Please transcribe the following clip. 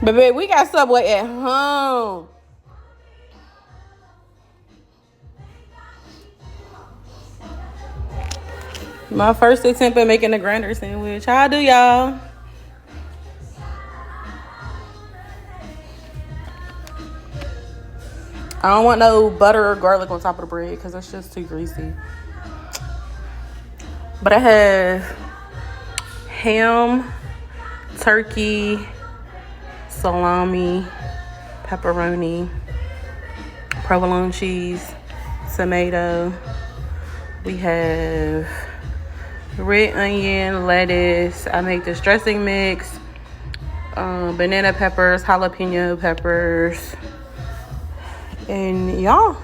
Baby, we got Subway at home. My first attempt at making a grinder sandwich. How I do, y'all? I don't want no butter or garlic on top of the bread because that's just too greasy. But I have ham, turkey, salami, pepperoni, provolone cheese, tomato. We have red onion, lettuce. I make this dressing mix, banana peppers, jalapeno peppers, and y'all.